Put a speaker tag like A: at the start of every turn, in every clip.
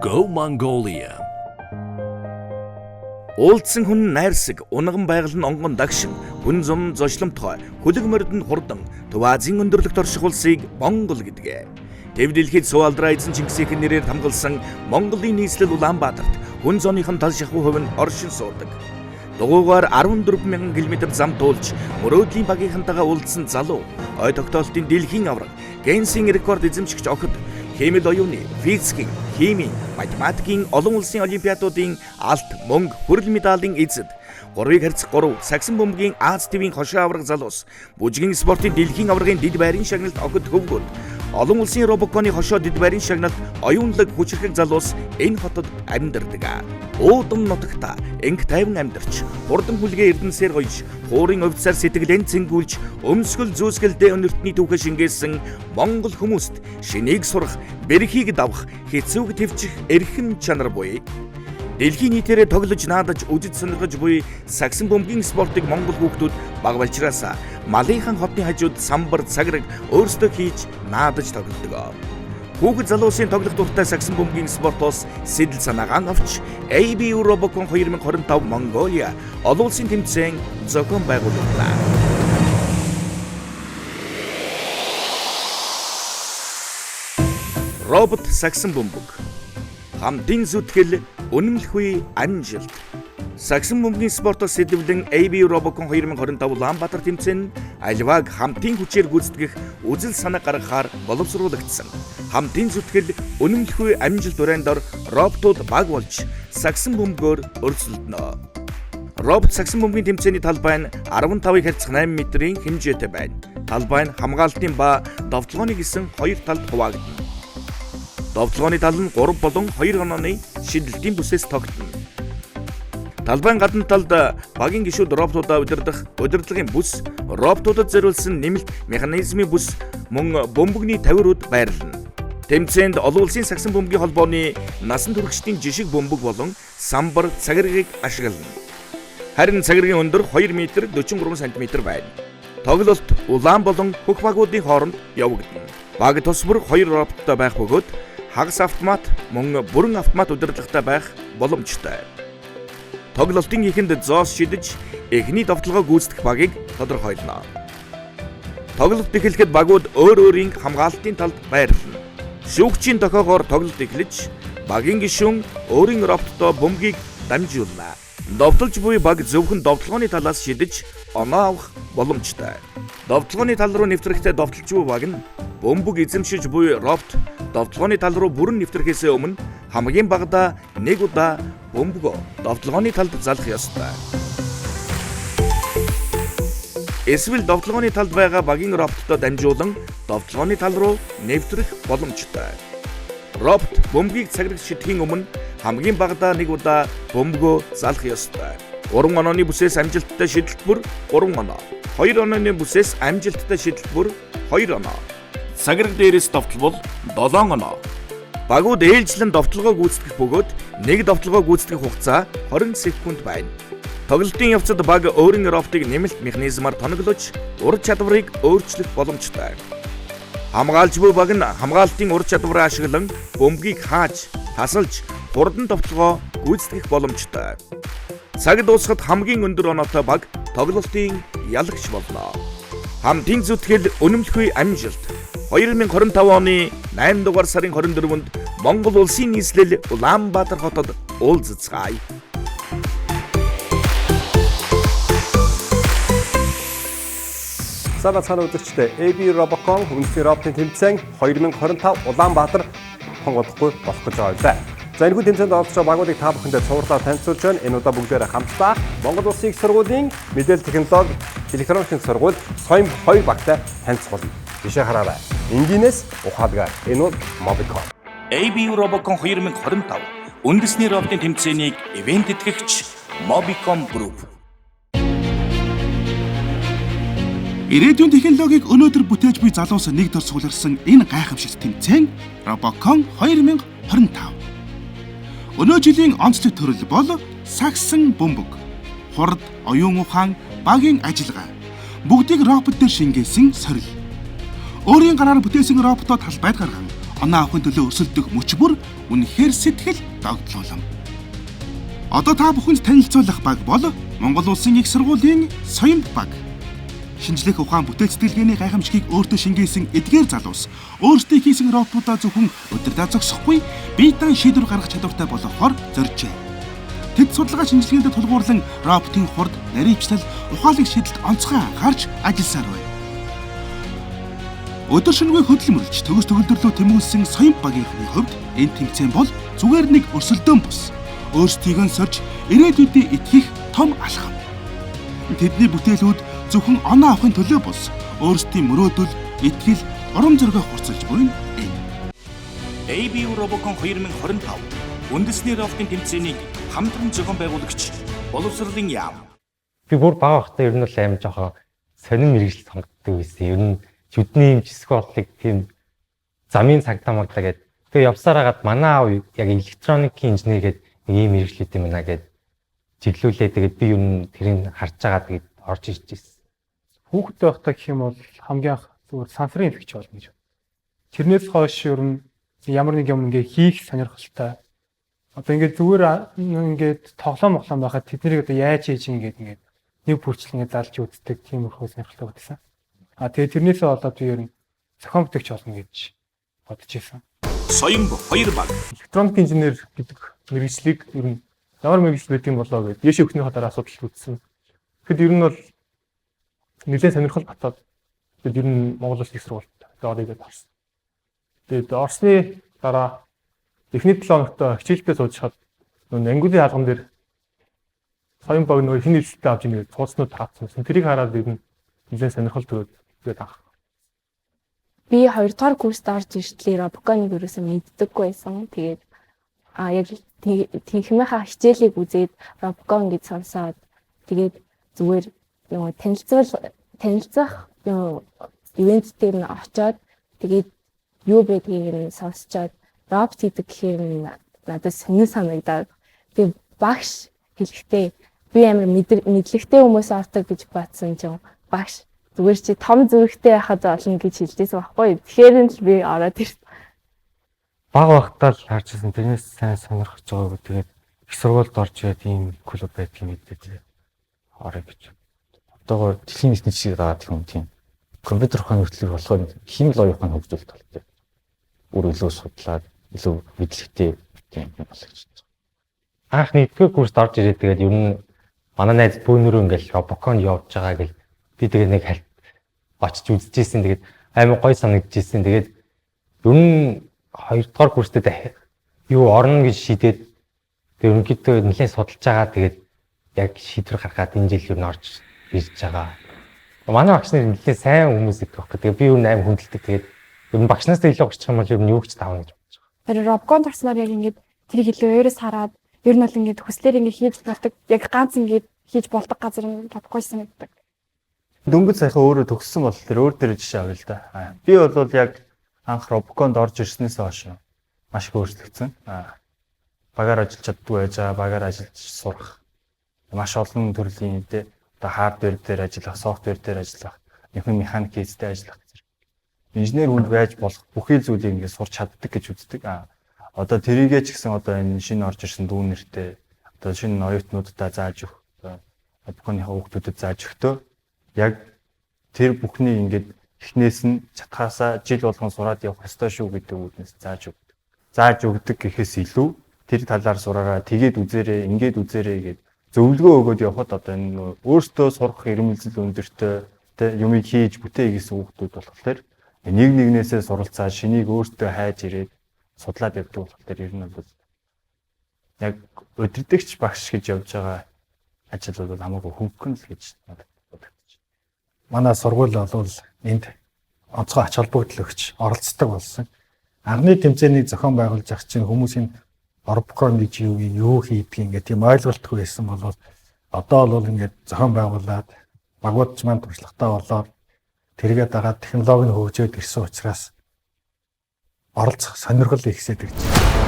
A: Go Mongolia.
B: Уулзсан хүн найрсаг, унган байгаль нь онгон дагшин, хүн зам зочломтгой, хөлөг морд нь хурдан, Төв Азийн өндөрлөгт орших улсыг Монгол гэдгээ. Тэв дэлхийд Сувалдраа эзэн Чингисийн нэрээр хамгаалсан Монголын нийслэл Улаанбаатарт хүн зооныхон тал шахуу хувь нь оршин суудаг. Дугуйгаар 14,000 км зам туулж, мөрөөдлийн багийнхантайгаа уулзсан залуу, ой тогтоолтын дэлхийн авраг, Гиннесийн рекорд эзэмшигч охид, хэмэл оюуны, физикийн, химийн, математикийн олон улсын олимпиадуудын алт, мөнгө, хүрэл медалийн эзэд, 3x3 сагсан бөмбөгийн Аз ТV-ийн хошоо авраг залуус, бүжгийн спортын дэлхийн аврагын дэд байрын шагналт охид хөвгүүд, олон улсын робоконы хошоо дэд байрын шагналт оюунлаг хүчрхэг залуус энэ хотод амьдардаг. Уудам нутагта энх тайван амьдарч, хурдан хүлгээ эрдэнсээр гоёж, хуурын увцаар сэтгэлэн цэнгүүлж, өмсгөл зүүсгэлдээ өнөртний түүхэ шингээсэн Монгол хүмүүст шинийг сурах, бэрхийг давах, хэцүүг твчих эрхэм чанар буй. Дэлхийн нийтээрээ тоглож наадаж үжиж сонирхож буй сагсан бөмбөгийн спортыг монгол хүүхдүүд бага балчраас малынхан хотны хажууд самбар цаграг өөрсдөө хийж наадаж тоглодог. Хүүхэд залуусын тоглох дуртай сагсан бөмбөгийн спортоос сэтэл санаагаан авч ABU Robocon 2025 Mongolia олон улсын тэмцээн зохион байгууллаа. Робот сагсан бөмбөг хамтын зүтгэл үнэмлэхгүй амжилт. Сагсан бөмбөгийн спортоос сэдвлэн ABU Robocon 2025 Улаанбаатар тэмцээн альвааг хамтын хүчээр гүйцэтгэх үзэл санаа гаргахаар боловсруулагдсан. Хамтын зүтгэл үнэмлэхгүй амжилт урайндор роботууд баг болж сагсан бөмбөгөөр өрсөлдөнө. Робот сагсан бөмбөгийн тэмцээний талбай нь 15-ыг харьцах 8 метрийн хэмжээтэй байна. Талбай нь хамгаалтын ба довтлооны гэсэн хоёр талд хуваагдана. Довтлооны тал нь 3 болон 2 онооны шидэлтийн бүсээс тогтно. Талбайн гадна талд багийн гишүүд роботуудаа удирдах удирдлагын бүс, роботуудад зориулсан нэмэлт механизмын бүс мөн бөмбөгний тавиурууд байрлана. Тэмцээнд олон улсын сагсан бөмбөгийн холбооны насан туршидтын жишг бөмбөг болон самбар цагиргийг ашиглана. Харин цагиргийн өндөр 2 м 43 см байна. Тоглолт улаан болон хөх багуудын хооронд явагдана. Баг тус бүр 2 роботтой байх бөгөөд хагас автомат мөн бүрэн автомат удирдлагатай байх боломжтой. Тоглолтын эхэнд зоос шидэж эхний довтлогоо гүйцэтгэх багийг тодорхойлно. Тоглолт эхлэхэд багууд өөр өөрийн хамгаалтын талд байрлана. Шүүгчийн тохиогоор тоглолт эхлэж, багийн гишүүн өөрийн роботтой бөмбөгийг дамжуулна. Довтлож буй баг зөвхөн довтлооны талаас шидэж оноо авах боломжтой. Довтлооны тал руу нэвтрэхдээ довтлож буй баг нь бөмбөг эзэмшиж буй робот довтлооны тал руу бүрэн нэвтрэхээс өмнө хамгийн багадаа 1 удаа бөмбөгөө довтлооны талд залах ёстой. Эсвэл довтлооны талд байгаа багийн роботтой дамжуулан довтлооны тал руу нэвтрэх боломжтой. Робот бөмбөгийг цагирагч шидэхийн өмнө хамгийн багадаа 1 удаа бөмбөгөө залах ёстой. 3 онооны бүсээс амжилттай шидэлт бүр 3 оноо. 2 онооны бүсээс амжилттай шидэлт бүр 2 оноо. Цагираг дээрээс довтлол 7 оноо. Багууд ээлжлэн довтлогоо гүйцэтгэх бөгөөд нэг довтлогоо гүйцэтгэх хугацаа 20 секунд байна. Тоглолтын явцад баг өөрийн роботыг нэмэлт механизмаар тоноглож ур чадварыг өөрчлөх боломжтой. Хамгаалж буй баг нь хамгаалтын ур чадвараа ашиглан бөмбөгийг хааж, тасалж, хурдан довтлогоо гүйцэтгэх боломжтой. Цаг дуусахад хамгийн өндөр оноотой баг тоглолтын ялагч болно. Хамтын зүтгэл үнэмлэхгүй амжилт. 2025 оны 8 дугаар сарын 24-нд Монгол улсын нийслэл Улаанбаатар хотод уулзцгаая.
C: Сарацхан үзэгчдээ ABU Robocon үндэсний роботын тэмцээн 2025 Улаанбаатар хонгодохгүй болох гэж байна. За энэ хүн тэмцээнд оролцож байгаа багуудыг та бүхэндээ цувралаар танилцуулж байна. Энэ удаа бүгдээрээ хамтдаа Монгол Улсын их сургуулийн мэдээлэл технологи электроникийн сургууль соём 2 багтай танилцуулна. Бишээ хараарай. Энгийнээс ухаадгаар энэ бол Mobicom.
B: ABU Robocon 2025 үндэсний роботын тэмцээнийг ивент этгэгч Mobicom Group.
D: Ирээдүйн технологиг өнөөдөр бүтээж буй залуус нэг дор суулгасан энэ гайхамшигт тэмцээн Robocon 2025. Өнөө жилийн онцлог төрөл бол сагсан бөмбөг, хурд, оюун ухаан, багийн ажиллагаа бүгдийг робот дээр шингээсэн сорил. Өөрийн гараар бүтээсэн роботоо талбайд гарган оноо авахын төлөө өрсөлдөх мөч бүр үнэхээр сэтгэл догтлуулам. Одоо та бүхэнд танилцуулах баг бол Монгол Улсын их сургуулийн Соёмд баг. Шинжлэх ухаан бүтээл сэтгэлгээний гайхамшигыг өөртөө шингээсэн эдгээр залуус өөрсдөө хийсэн роботуудаа зөвхөн удирдах зогсохгүй бие даан шийдвэр гаргах чадвартай болгохоор зоржээ. Тэд судалгаа шинжилгээнд тулгуурлан роботын хурд, нарийвчлал, ухаалаг шийдэлд онцгой анхаарч ажилласаар байна. Өдөр шөнөгүй хөдөлмөрлж төгс төгөлдөрлөө тэмүүлсэн Соёмд багийн хувьд энэ тэмцээн бол зүгээр нэг өрсөлдөөн бус. Өөрсдийгөө сорж ирээдүйдээ итгэх том алхам. Тэдний бүтээлүүд зөвхөн оноо авахын төлөө бус. Өөрсдийн мөрөөдөл, итгэл, урам зоригоо хурцлж буй энэ.
B: ABU Robocon 2025 үндэсний роботын тэмцээнийг хамтран зохион байгуулагч боловсролын яам.
A: Би бүр бага байхдаа ер нь л аим жоохон сонин мэрэгжил сонгодог байсан. Ер нь жүдний юм жиск бодлыг тийм замын цагдаа магдаа гэдэг. Тэгээ явсаар хагаад манай аав яг электроникийн инженер гэдэг нэг юм мэрэгчлээд юм байна гэд чиглүүлээ. Тэгээд би ер нь тэрийг харж байгаа тэгээд орж ирж ирсэн.
E: Хүүхдтэй байхдаа гэх юм бол хамгийн анх зүгээр сансрын эффект болно гэж. Тэрнээс хойш ер нь ямар нэг юм ингээ хийх сонирхолтой. Одоо ингээ зүгээр ингээд тоглоом байхад тэднийг одоо яаж хийж ингээд нэг бүрчлэн ингээ залж үздэг тиймэрхүү сонирхолтой байсан. Тэгээ тэрнээсээ болоод би ер нь зохион бүтээгч болно гэж бодож ирсэн.
B: Соёмд 2 баг.
E: Электроник инженер гэдэг мэргэжлийг ер нь ямар мэргэжил байдаг юм болоо гэж яшээ өхний хадаар асуудал үүссэн. Тэгэхэд ер нь бол нэлээд сонирхол батаад тэгээд ер нь Монгол Улсын их сургуульд ороод орсон. Тэгээд орсны дараа эхний 7 хоногт хичээлдээ сууж хаад ангиулын алган дээр Соёмд баг нөгөө хин хэлтэй авч ирнэ гэж цууцнууд таацсан. Тэрийг хараад ер нь нэлээд сонирхол төрөөд анх.
F: Би 2 дугаар курст орж иртлээ Robocon-ыг ерөөсөө мэддэггүй байсан. Тэгээд яг тийхмийнхаа хичээлийг үзээд Robocon гэж сонсоод тэгээд зүгээр нөгөө танилцах ивентээр нь очоод тэгээд юу байдгийг нь сонсчоод робот хийдэг гэхээр надад сонир санагдаад би багш хэлэхдээ би амар мэдлэгтэй хүмүүс ордог гэж бодсон чинь багш зүгээр чи том зүрхтэй байхад болно гэж хэлдээсэн байхгүй. Тэгэхээр л би ороод ирсэн.
A: Бага байхдаа л харжсэн тэрнээс сайн сонирхож байгаагүй тэгээд их сургуульд орж ирээд ийм клуб байдгийг мэдээд орё гэж. Одоогоор дэлхийн нийтийн жишээ дагаад юм тийм. Компьютер ухааны хөтлөг болохоор химийн логикын хөгжүүлэлт болтой. Өөр илүү судлаад илүү мэдлэгтэй тийм юм болгож байна. Анхны 1-р курст орж ирээд тэгээд ер нь манай найз бүүнөрөө ингээл Robocon явж байгаа гэл би тэгээд нэг хальт очиж үзчихсэн. Тэгээд амар гоё санагдчихсэн. Тэгээд ер нь 2 дугаар курстэд юу орно гэж шийдээд тэгээд ерөнхийдөө нэлээд судалж байгаа. Тэгээд яг шийдвэр гаргаад энэ жил юу н орж ирж байгаа. Манай багш нар нэлээд сайн хүмүүс их байх. Тэгээд би юу амар хүндэлдэг. Тэгээд ер нь багш нараас илүү гарчих юм бол ер нь юу ч таавна гэж бодож байгаа.
F: Тэр Robocon орсноор яг ингээд тэр илүү өөрөөс хараад ер нь бол ингээд хүслээр ингээд хийж болдог. Яг ганц ингээд хийж болдог газар нь Robocon санагддаг.
G: Дөнгөж сайхан өөрөө төгссөн бол тэр өөр дээр жишээ авъя л да. Би бол яг анх Robocoнд орж ирснээс хойш маш их өөрчлөгдсөн. Багаар ажиллаж чаддгүй байж байгаа, багаар ажиллаж сурах. Маш олон төрлийн дээ. Одоо хардвер дээр ажиллах, софтвер дээр ажиллах, механик хийстэй ажиллах зэрэг. Инженер хүнд байж болох бүхий зүйлийг ингээд сурч чаддаг гэж үздэг. Одоо тэрийгээ ч гэсэн одоо энэ шинэ орж ирсэн дүүнэртэй одоо шинэ оюутнуудтай зааж өгөх, Robocoны хүүхдүүдэд зааж өгтөө яг тэр бүхний ингээд эхнээс нь чатгаасаа жил болгон сураад явах ёстой шүү гэдэг үгнээс зааж өгдөг. Зааж өгдөг гэхээс илүү тэр талаар сураараа тэгээд үзээрэй, ингээд үзээрэй гэд зөвлөгөө өгөөд явхад одоо энэ өөртөө сурах эрмэлзэл өндөртэй юмыг хийж бүтээ гэсэн хүүхдүүд болохоор нэг нэгнээсээ суралцаад шинийг өөртөө хайж ирээд судлаад явдаг болохоор ер нь бол яг өдөрдөгч багш гэж явж байгаа ажил бол хамаагүй хөнгөн л гэж надад бодогдож байна.
H: Манай сургууль бол энд онцгой ач холбогдол өгч оролцдог болсон. Анхны тэмцээнийг зохион байгуулж авах чинь хүмүүсийн Robocon гэж юу хийдэг ингээд тийм ойлголтгүй байсан бол одоо бол ингээд зохион байгуулад багууд ч маань туршлагатай болоод тэргээ дагаад технологийн хөгжөөд ирсэн учраас оролцох сонирхол ихсээд ирж байна.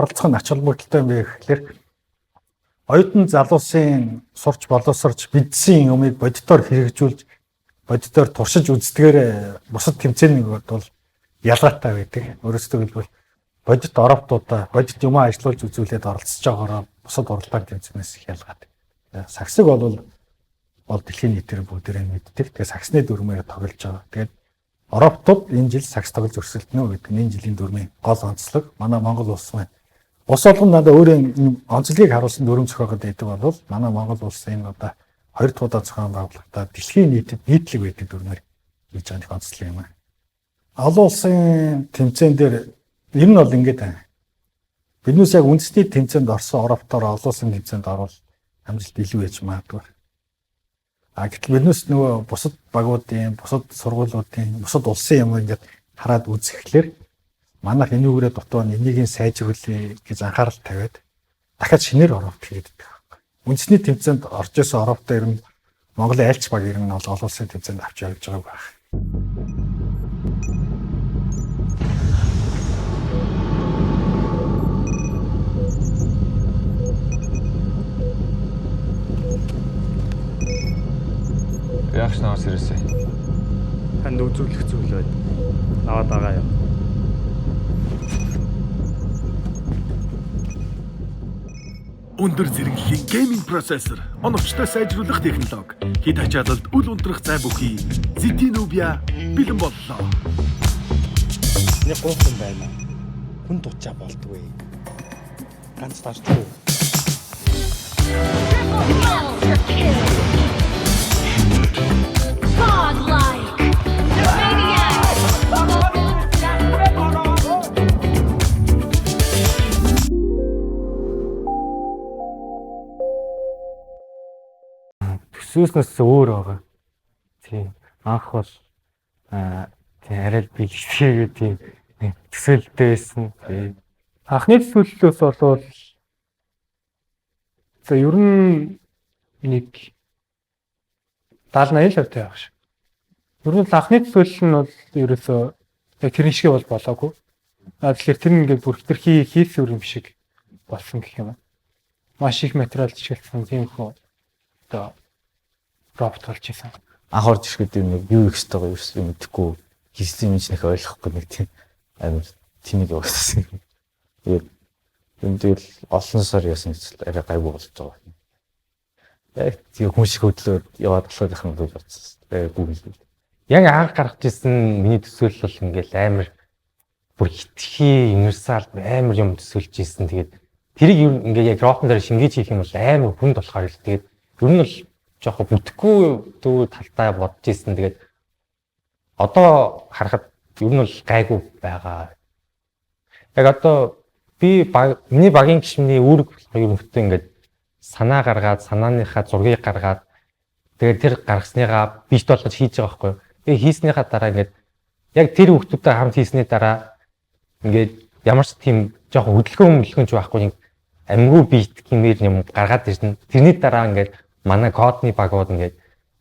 H: оролцох нь ач холбогдолтой юм бэ гэхлээр оюутан залуусын сурч боловсрч бидсийн юмыг бодитоор хэрэгжүүлж бодитоор туршиж үздэгээр бусад тэмцээнийг бол ялгаатай байдаг. Өөрөөсөө хэлбэл бодит оровтуудаа бодит юм ажиллуулж үзүүлээд оролцож байгаагаар бусад уралдаан тэмцээнээс их ялгаатай. Сагсаг бол дэлхийн нийтээр бүгдээрээ мэддэг. Тэгээ сагсны дүрмээр тоглож байгаа. Тэгээд оровтууд энэ жил сагс тоглож өрсөлдөнө гэдэг нь энэ жилийн дүрмийн гол онцлог. Манай Монгол улс маань ус болгон надад өөрөө онцлогийг харуулсан дүрм зохиогод байдаг бол манай Монгол улс энэ одоо 2 дахь удаа зохион байгуулалтаа дэлхийн нийтэд нийтлэг байдаг дүрмээр хийж байгаа нэг онцлог юм аа. Олон улсын тэмцээн дээр ер нь бол ингэж байна. Биднээс яг үндэсний тэмцээнд орсон оровтоор олон улсын тэмцээнд орвол амжилт илүү ээж магадгүй. Гэтэл биднээс нөгөө бусад багуудын, бусад сургуулиудын, бусад улсын юм ингээд хараад үзэхлээр манайх энүүгээрээ дутуу энийг сайжруулъя гэж анхаарал тавиад дахиад шинээр оровт хийгээд байгаа. Үндэсний тэмцээнд орж исэн оровтоо ер нь Монголын айлч баг ер нь бол олон улсын тэмцээнд авч явж байгааг байна.
A: Яах ч наваас ирээсэй.
G: Танд үзүүлэх зүйл байд. Аваад байгаа юм.
D: Өндөр зэрэглэлийн гейминг процессор, оновчтой сайжруулах технологи, хэд ачаалалд үл унтрах зай бүхий ZTE Nubia бэлэн боллоо.
I: Нэг гоохон байна. Хүн дучаа болдгүй. Ганц тарчгүй.
A: Төсөөснөөс өөр байгаа. Тийм. Анх бол тийм арай л бэлгшээгээ тийм төсөөлттэй байсан. Тийм.
E: Анхны төсөөллөөс болвол за ер нь нэг 70-80% байх шиг. Ер нь анхны төсөөлөл нь бол ерөөсөө яг тэрэн шиг бол болоогүй. Тэгэхээр тэр нь ингээд бүр хэтэрхий хийсвэр юм шиг болсон гэх юм. Маш их материал жишээлсэн тийм хөө одоо робот болж исэн.
A: Анх орж ирэхэд нэг юу их хэвээр юу мэдэхгүй хийсэн юм чинь их ойлгохгүй нэг тийм амар тимийг явуулсан. Тэгээд энэ тэгэл олон сар яасан гэж арай гайгүй болж байгаа. Яг тийм хүн шиг хөдлөө яваад болохоор их юм болж бодсон. Тэгээд гүйл. Яг анх гаргаж ирсэн миний төсөөлөл бол ингээл амар бүр хитгэхий универсал амар юм төсөөлж ирсэн. Тэгээд тэрийг ингээ яг ротон дээр шингээж хийх юм бол амар хүнд болохоор л тэгээд ер нь бол жоохон бүтэхгүй дүү талтай бодож ирсэн. Тэгээд одоо харахад ер нь бол гайгүй байгаа. Яг одоо би миний багийн гишмний үүрэг ерөнхийдөө ингээд санаа гаргаад санааныхаа зургийг гаргаад тэгээд тэр гаргасныгаа бишт болгож хийж байгаа байхгүй юу. Тэгээд хийснийхаа дараа ингээд яг тэр хүүхдүүдтэй хамт хийсний дараа ингээд ямар ч тийм жоохон хөдөлгөөн ч байхгүй амгүй бит гэмээр юм гаргаад ирсэн. Тэрний дараа ингээд манай кодны багууд ингээд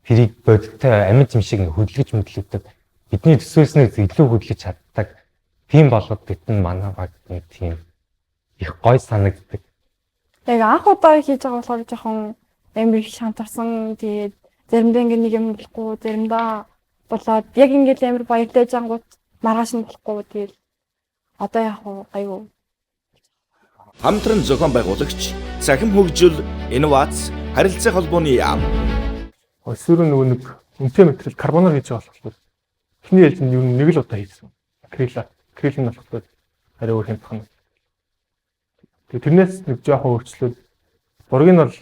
A: тэрийг бодиттой амьд юм шиг хөдөлгөж мэдлэгдээд бидний төсөөлснээр илүү хөдөлгөж чаддаг. Тийм болоод битэн манай баг нэг тийм их гой санагддаг.
F: Яг анх удаа хийж байгаа болохоор жоохон амар их шантарсан. Тэгээд заримдаа ингээд нэг юм болохгүй, заримдаа болоод яг ингээд амар баяртай жангууд маргааш нь болохгүй. Тэгээд одоо яг гайгүй.
B: Хамтран зохион байгуулагч, цахим хөгжил, инновац, харилцаа холбооны яам.
E: Өсвөр нөгөө нэг үнэтэй материал карбоноор хийж байгаа болохоор эхний ээлж нь юу нэг л удаа хийсэн. Акрил нь болохоор арай өөр хэмжих нь. Тэгээ тэрнээс нэг жоохон өөрчлөлт. Бургийг нь бол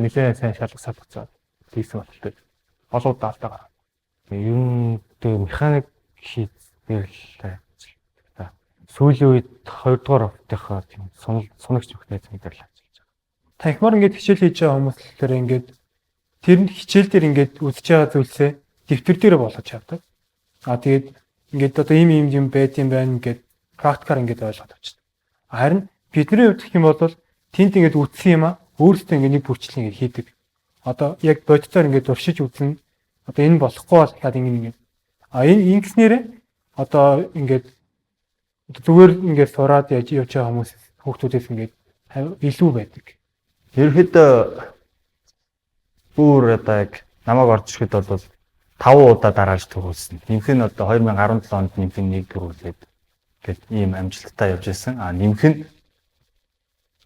E: нэлээд сайн шалгасаад буцаад хийсэн болтой. Олон удаа алдаа гараад.
A: Юм дээр механик хийдээр л сүүлийн үед 2 дугаар офтынхаа тийм сунагч бүхнээ зэмдэр л ажиллаж байгаа.
E: Танхимаар ингээд хичээл хийж байгаа хүмүүс тэр ингээд тэр хичээл дээр ингээд үзэж байгаа зүйлсээ дэвтэр дээр болгож чаддаг. Тэгээд ингээд одоо ийм юм байд юм байна ингээд практикаар ингээд ойлгоод авчихсан. Харин бидний хувьд гэх юм бол тэнд ингээд үтсэн юм а өөрөөсөө ингээд нэг бүрчлэн ингээд хийдэг. Одоо яг бодитоор ингээд уршиж үзнэ. Одоо энэ болохгүй бол дахиад ингээд энэ ингэснээрээ одоо ингээд зүгээр ингээд сураад явж байгаа хүмүүс хүүхдүүдээс ингээд илүү байдаг.
G: Ерөнхийдөө бүр одоо яг намайг орж ирэхэд бол 5 удаа дараалж төрүүлсэн. Нэмэх нь одоо 2017 онд нэмэх нь 1 төрүүлээд гээд ийм амжилттай явж байсан. Нэмэх нь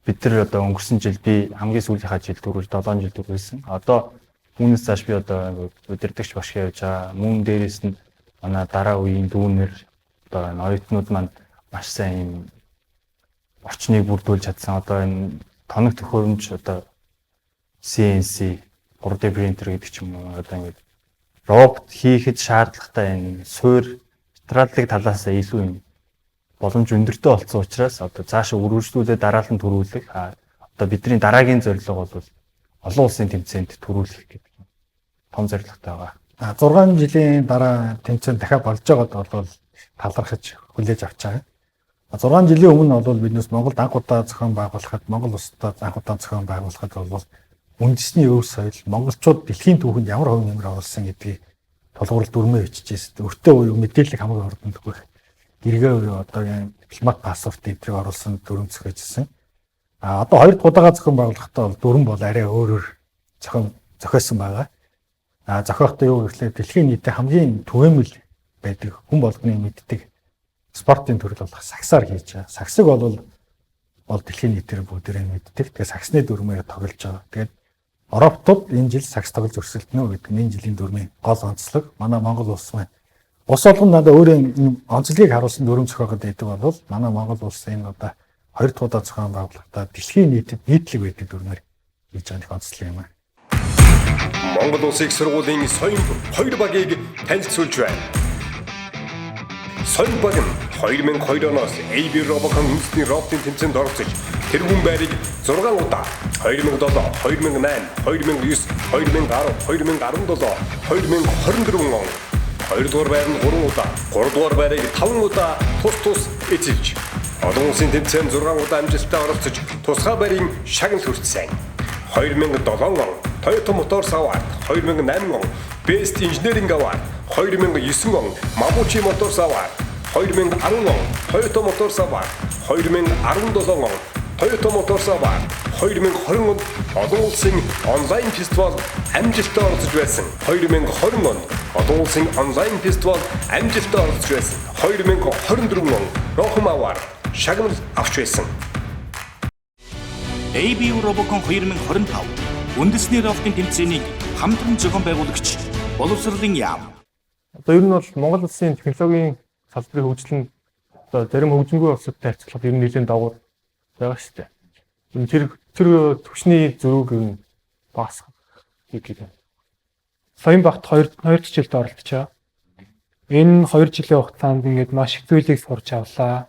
G: бид нар одоо өнгөрсөн жил би хамгийн сүүлийнхаа жил төрүүлж 7 жил төрүүлсэн. Одоо үүнээс цааш би одоо удирдагч багш явж байгаа. Мөн дээрээс нь манай дараа үеийн дүүнер одоо ноётнууд маань маш сайн ийм орчныг бүрдүүлж чадсан. Одоо энэ тоног төхөөрөмж одоо CNC 3D принтер гэдэг ч юм уу одоо ингэ робот хийхэд шаардлагатай энэ суур материалын талаас илүү юм боломж өндөртэй болсон учраас одоо цаашаа үргэлжлүүлээд дараалан төрүүлэх одоо бидний дараагийн зорилго бол олон улсын тэмцээнд төрүүлэх гэдэг том зорилготой байгаа.
H: 6 жилийн дараа тэмцээн дахиад болж байгаад бол талархаж хүлээж авч байгаа. 6 жилийн өмнө бол биднээс Монголд анх удаа зохион байгуулахад Монгол улсад анх удаа зохион байгуулахад бол үндэсний өв соёл монголчууд дэлхийн түүхэнд ямар хувь нэмэр оруулсан гэдгийг тулгуурлал дүрмээ бичижсэн. Өртөө үе мэдээлэл хамгийн хордондгүй. Гэргээ үе одоо дипломат пассворт эдрийг оруулсан дүрм зохиожсэн. Одоо хоёр дахь удаага зохион байгуулахдаа бол дүрм бол арай өөрөөр зохиосон байгаа. Зохиохдоо юу гэхлээр дэлхийн нийтэд хамгийн түгээмэл байдаг хүн болгоны мэддэг спортын төрөл болох саксаар хийж байгаа. Саксыг бол дэлхийн нийтээр бүгдээрээ мэддэг. Тэгээ саксны дүрмээр тоглож байгаа. Тэгээд Европтод энэ жил сакс тоглож өрсөлдөнө гэдэг нь энэ жилийн дүрмийн гол онцлог. Манай Монгол улс маань ус болгон надад өөрөө онцлогийг харуулсан дүрм зохиогод байдаг бол манай Монгол улс энэ одоо хоёр дахь удаа зохион байгуулахдаа дэлхийн нийтэд нийтлэг байдаг дүрмээр хийж байгаа нэг онцлог юм аа.
C: Монгол Улсын их сургуулийн соён хоёр багийг танилцуулж байна. Соён баг нь 2002 оноос AB Robocon үндэсний роботын тэмцээнд оролцож тэргүүн байрыг 6 удаа 2007, 2008, 2009, 2010, 2017, 2024 он 2 дугаар байранд 3 удаа, 3 дугаар байрыг 5 удаа тус эзэлж олон улсын тэмцээнд 6 удаа амжилттай оролцож тусгай байрын шагнал хүртсэн. 2007 он Toyota Motors Award, 2008 он Best Engineering Award, 2009 он Mabuchi Motors Award, 2010 он Toyota Motors Award, 2017 он Toyota Motors Award, 2020 онд олон улсын онлайн фестивал амжилттай оролцож байсан. 2020 онд олон улсын онлайн фестивал амжилттай оролцож байсан. 2024 он Roham Award шагнал авч байсан.
B: AB Robocon 2025 үндэсний роботын тэмцээнийг хамтран зохион байгуулагч боловсролын яам.
E: Одоо ер нь бол Монгол улсын технологийн салбарын хөгжил нь одоо зарим хөгжингүй улсуудтай харьцуулахад ер нь нэлээд давуу байгаа шүү дээ. Тэр төвчний зөрүүг ер нь багасгах гэдэг юм. Саяхан багт 2 дахь жилд оролцчихоо. Энэ 2 жилийн хугацаанд ингээд маш их зүйлийг сурч авлаа.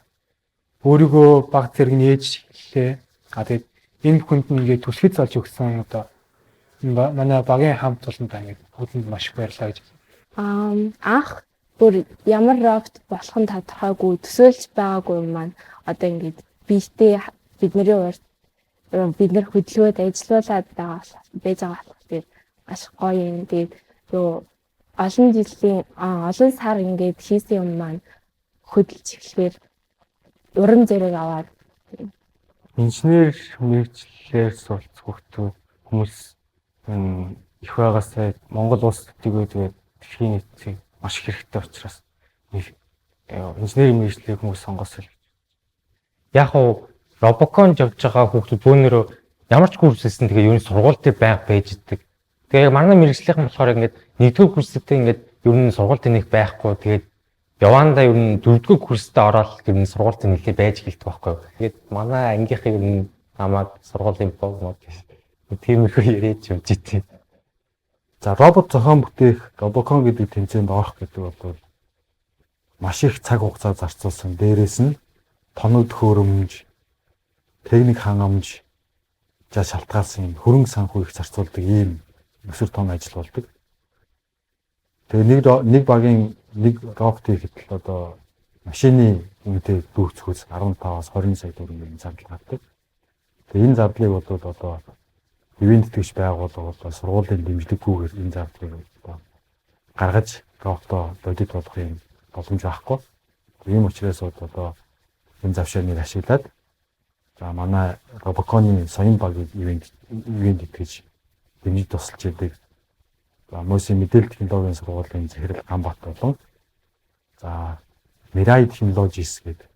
E: Өөрийгөө баг зэрэг нээж эхэллээ. Тэгээд энэ бүхэнд нь ингээд түлхэж залж өгсөн одоо манай багийн хамт олондоо ингээд бүгдэнд маш их баярлалаа гэж.
F: Анх бүр ямар робот болох нь тодорхойгүй төсөөлж байгаагүй маань одоо ингээд биетэй бидний урд бид нар хөдөлгөөд ажиллаулаад байж байгаа болохоор маш гоё юм. Тэгээд юу олон сар ингээд хийсэн юм маань хөдөлж эхлэхээр урам зориг аваад
A: инженер мэргэжлэр суралцах хүмүүс их байгаасаа Монгол улс төдийгүй дэлхийн нийтийг маш их хэрэгтэй учраас инженерийн мэргэжлийн хүмүүс сонгосоо. Яг уу Robocon явж байгаа хүүхдүүд бөөнөрөө ямар ч курсээсэн тэгээ ер нь сургуультын байг байж идэг. Тэгээ манай мэргэжлийнхэн болохоор ингээд нэгдүгээр курстэй ингээд ер нь сургуультын нэг байхгүй. Тэгээд явандаа ер нь дөрөвдүгээр курстэй ороод ер нь сургуультын нэглээ байж гэлдэг байхгүй. Тэгээд манай ангийнхын ер нь намайг сургуулийн богнод тиймэрхүү яриад явж идэв.
H: За робот зохион бүтээх Robocon гэдэг тэмцээнд орох гэдэг бол маш их цаг хугацаа зарцуулсан. Дээрээс нь тоног төхөөрөмж, техник хангамж за шалтгаалсан хөрөнгө санхүү их зарцуулдаг ийм өсвөр том ажил болдог. Тэгээ нэг багийн нэг роботыг хэтэл одоо машины үнэтэй дүүцхүүс 15-аас 20 сая төгрөгийн зардал гардаг. Тэгээ энэ зардлыг бол одоо ивент тэтгэж байгууллага бол сургуулийн дэмжлэггүйгээр энэ зардлыг гаргаж роботоо бодит болгохын боломж байхгүй. Ийм учраас одоо энэ завшааныг ашиглаад
A: За манай Робоконы соён багийн ивент итгэж дэмжиж тусалж идэг. За Мөсийн мэдээлэл технологийн сургуулийн захирал Ганбат болон за Mirai Technologies гэдэг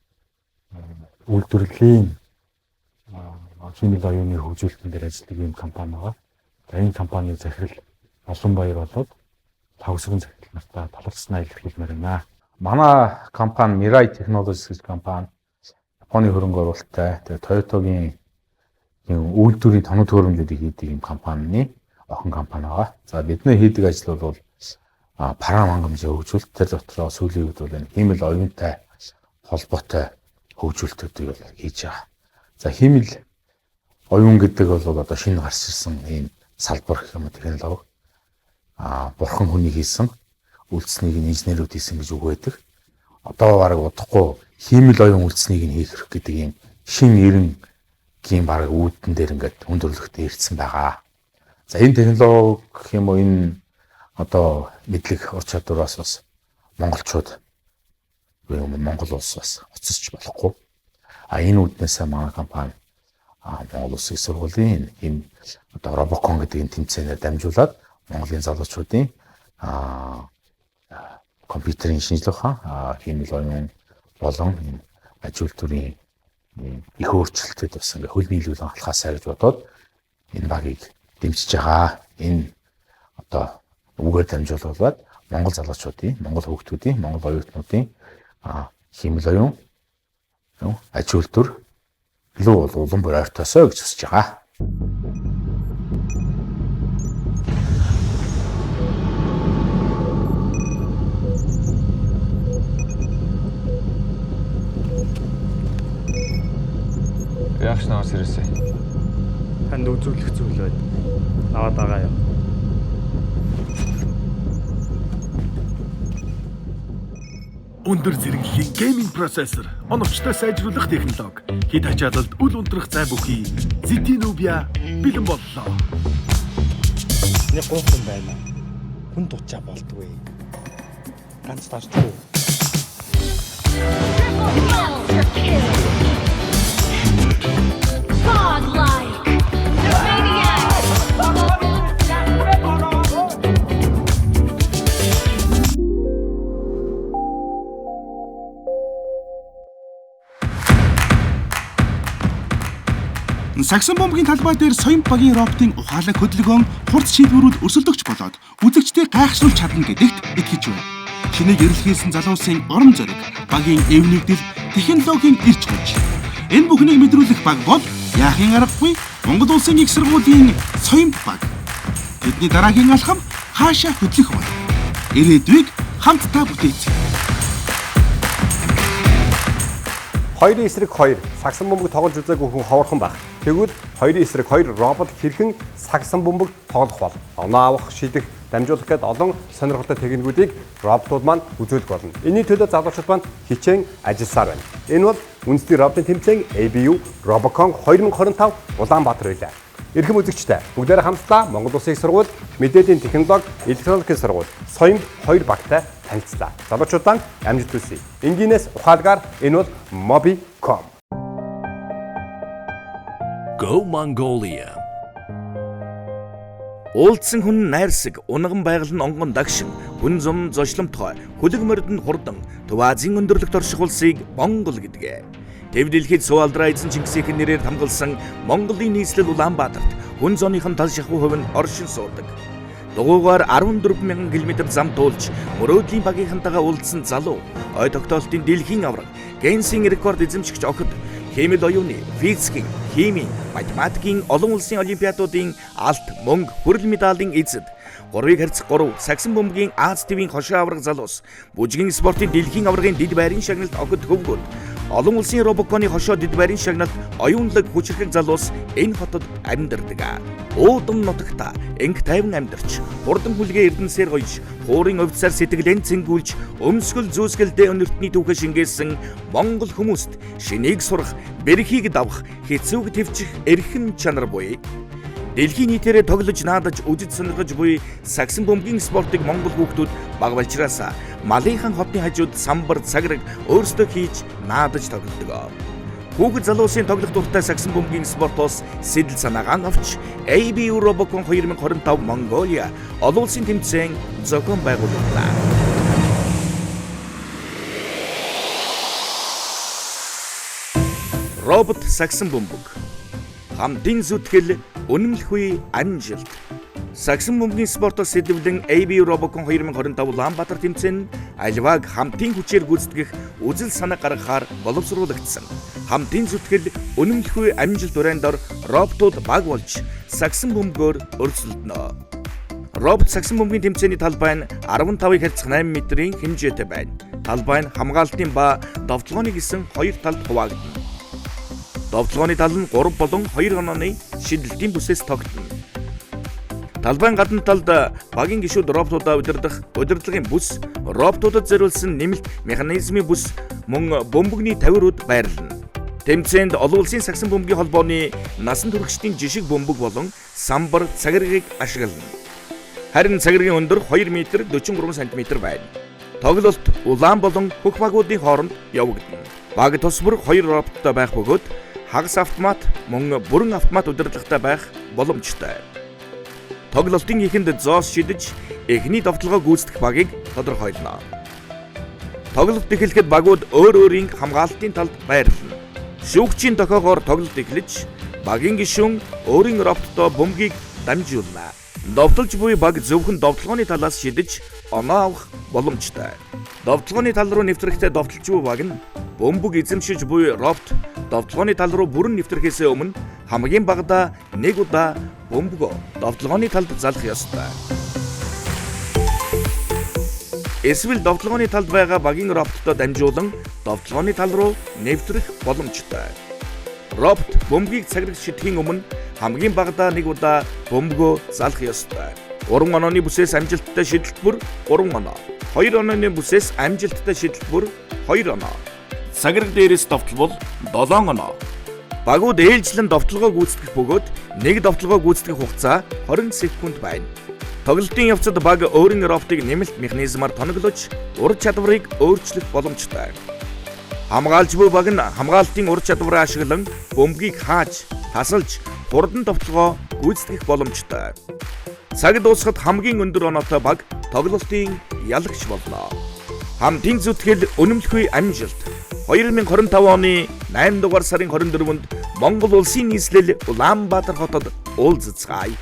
A: үйлдвэрлэлийн химийн оюуны хөгжүүлэлтэн дээр ажилладаг ийм компани байгаа. За энэ компани захирал олон баяр болоод тавсрын захирал нартаа талархснаа илэрхийлмээр байна.
J: Манай компани Mirai Technologies гэж компани Японы хөрөнгө оруулалттай тэгээ Toyota-гийн үйлдвэрийн тоног төхөөрөмжүүдийг хийдэг юм компанины охин компани байгаа. За бидний хийдэг ажил бол парам хангамжаа хөгжүүлэлт тэр дотроо сүүлийн үед бол химэл оюунтай холбоотой хөгжүүлэлтүүдийг бол хийж байгаа. За химэл оюун гэдэг бол одоо шинэ гарч ирсэн ийм салбар гэх юм технологи. Бурхан хүний хийсэн үйлдэлснийг инженерүүд хийсэн гэж үг байдаг. Одоо бараг удахгүй химэл оюун үйлдэлснийг хийх хэрэг гэдэг ийм шинэ эренгийн бараг үүдэн дээр ингээд өндөрлөгтөд ирсэн байгаа. За энэ технологи гэх юм уу энэ одоо мэдлэг ур чадвараас бас монголчууд Монгол улс бас уцсч болохгүй. Энэ үүднээс манай компани Монгол Улсын сургуулийн энэ одоо Робокон гэдэг энэ тэмцээнээр дамжуулаад Монголын залуучуудын компьютерийн шинжилгээ ухаан, химэл оюун болон аж үйлдвэрийн их өөрчлөлтөд бас ингээ хөл нийлүүлэн алхаасаа гэж бодоод энэ багийг дэмжиж байгаа. Энэ одоо үгээр дамжуулаад Монгол залуучуудын, Монгол хүүхдүүдийн, Монгол оюутнуудын химэл оюун аж үйлдвэр лөө бол улам бүр ойртосоо гэж хүсэж байгаа.
K: Яах наас ирээсэй.
I: Танд үзүүлэх зүйл байд. Аваад байгаа юм.
D: Өндөр зэрэглэлийн гейминг процессор, оновчтой сайжруулах технологи, хэд ачаалалд үл унтрах зай бүхий Zetnobia бэлэн боллоо.
I: Нэг гоохон байна. Хүн дутчаа болдгүй. Ганц тарчгүй.
D: Сагсан бомбын талбай дээр соён багийн роботын ухаалаг хөдөлгөөн хурц шийдвэрүүд өрсөлдөгч болоод үзэгчдийг гайхшруулж чадна гэдэгт итгэж байна. Шинийг эрэлхийлсэн залуусын урам зориг, багийн эв нэгдэл, технологийн эрч хүч. Энэ бүхнийг мэдрүүлэх баг бол яахын аргагүй Монгол Улсын их сургуулийн соён баг. Тэдний дараагийн алхам хаашаа хөдлөх вэ? Ирээдүйг хамтдаа бүтээцгээе.
C: 2-2 сагсан бөмбөг тоглож үзээгүй хүн ховорхон байх. Тэгвэл 2-2 робот хэрхэн сагсан бөмбөг тоглох бол оноо авах, шийдэх, дамжуулах гэд олон сонирхолтой техникүүдийг роботууд маань үзүүлэх болно. Энийн төлөө залуучууд маань хичээн ажилласаар байна. Энэ бол үндэсний роботын тэмцээн ABU Robocon 2025 Улаанбаатар байлаа. Эрхэм үзэгчтэй бүгдээрээ хамтдаа Монгол Улсын их сургууль, мэдээллийн технологи, электроникийн сургууль, соён 2 багтай танилцлаа. Залуучуудаа амжилт хүсье. Энгийнээс ухаалгаар энэ бол Mobicom.
B: Go Mongolia. Уулзсан хүн найрсаг, унган байгаль нь онгон дагшин, хүн зам зочломтгой, хөлөг мордонд хурдан, Төв Азийн өндөрлөгт орших улсыг Монгол гэдэг. Тэв дэлхийд сувалдраа эзэн Чингисийн нэрээр хамгаалсан Монголын нийслэл Улаанбаатарт хүн зооныхон тал шахуу хувь нь оршин суудаг. Дугуйгаар 14,000 км зам туулж мөрөөдлийн багийнхантайгаа уулзсан залуу, ой тогтоолтын дэлхийн авраг, Гиннесийн рекорд эзэмшигч охид, химэл оюуны, физикийн, химийн, математикийн олон улсын олимпиадуудын алт, мөнгө, хүрэл медалийн эзэд, 3-ыг харьцах 3 сагсан бөмбөгийн Аз ТV-ийн хошоо авраг залуус, бүжгийн спортын дэлхийн аврагын дэд байрын шагналт охид хөвгүүд, олон улсын Робоконы хошоо дэд байрын шагналт оюунлаг хүчрхэг залуус энэ хотод амьдардаг. Уудам нутагта энг тайван амьдарч, хурдан хүлгээ эрдэнсээр гоёж, хуурын овцсаар сэтгэлэн цэнгүүлж, өмсгөл зүүсгэлдээ өнөртний түүхэ шингээсэн Монгол хүмүүст шинийг сурах, бэрхийг давах, хэцүүг твчих эрхэм чанар буй. Дэлхийн нийтээрээ тоглож наадаж үзэж сонирхож буй сагсан бөмбөгийн спортыг Монгол хүүхдүүд бага балчраасаа малынхан хотны хажууд самбар цаграг өөрсдөө хийж наадаж тоглодог. Хүүхэд залуусын тоглох дуртай сагсан бөмбөгийн спортоос сэтэл санаагаан авч ABU Robocon 2025 Mongolia олон улсын тэмцээн зохион байгууллаа. Робот сагсан бөмбөг. Хамтын зүтгэл үнэмлэхгүй амжилт. Сагсан бөмбөгийн спортоос сэдвлэн ABU Robocon 2025 Улаанбаатар тэмцээн аливааг хамтын хүчээр гүйцэтгэх үзэл санаа гаргахаар боловсруулагдсан. Хамтын зүтгэл үнэмлэхгүй амжилт урайндор роботууд баг болж сагсан бөмбөгөөр өрсөлдөнө. Робот сагсан бөмбөгийн тэмцээний талбай нь 15-ыг харьцах 8 метрийн хэмжээтэй байна. Талбай нь хамгаалтын ба довтлооны гэсэн хоёр талд хуваагдана. Довтлооны тал нь 3 болон 2 онооны шидэлтийн бүсээс тогтно. Талбайн гадна талд багийн гишүүд роботуудаа удирдлагын бүс, роботуудад зориулсан нэмэлт механизмын бүс мөн бөмбөгний тавирууд байрлана. Тэмцээнд олон улсын сагсан бөмбөгийн холбооны насан туршидтын жишг бөмбөг болон самбар цагиргийг ашиглана. Харин цагиргийн өндөр 2 м 43 см байна. Тоглолт улаан болон хөх багуудын хооронд явагдана. Баг тус бүр 2 роботтой байх бөгөөд хагас автомат мөн бүрэн автомат удирдлагатай байх боломжтой. Тоглолтын эхэнд зоос шидэж эхний довтлогоо гүйцэтгэх багийг тодорхойлно. Тоглолт эхлэхэд багууд өөр өөрийн хамгаалтын талд байрлана. Шүүгчийн тохиогоор тоглолт эхлэж багийн гишүүн өөрийн роботтой бөмбөгийг дамжуулна. Довтлож буй баг зөвхөн довтлогооны талаас шидэж оноо авах боломжтой. Довтлогооны тал руу нэвтрэхдээ довтлож буй баг нь бөмбөг эзэмшиж буй робот довтлогооны тал руу бүрэн нэвтрэхээс өмнө хамгийн багадаа 1 удаа бөмбөгөө довтлогооны талд залах ёстой. Эсвэл довтлогооны талд байгаа багийн роботтой дамжуулан довтлогооны тал руу нэвтрэх боломжтой. Робот бөмбөгийг цагирагч шидэхийн өмнө хамгийн багадаа 1 удаа бөмбөгөө залах ёстой. 3 онооны бүсээс амжилттай шидэлт бүр 3 оноо. 2 онооны бүсээс амжилттай шидэлт бүр 2 оноо. Цагираг дээрээс довтлол бол 7 оноо. Багууд ээлжлэн довтлогоо гүйцэтгэх бөгөөд нэг довтлогоо гүйцэтгэх хугацаа 20 секунд байна. Тоглолтын явцад баг өөрийн роботыг нэмэлт механизмаар тоноглож ур чадварыг өөрчлөх боломжтой. Хамгаалж буй баг нь хамгаалтын ур чадвараа ашиглан бөмбөгийг хааж, тасалж, хурдан довтлогоо гүйцэтгэх боломжтой. Цаг дуусахад хамгийн өндөр оноотой баг тоглолтын ялагч болно. Хамтын зүтгэл үнэмлэхгүй амжилт. 2025 оны 8 дугаар сарын 24-нд Монгол улсын нийслэл Улаанбаатар хотод уулзцгаая.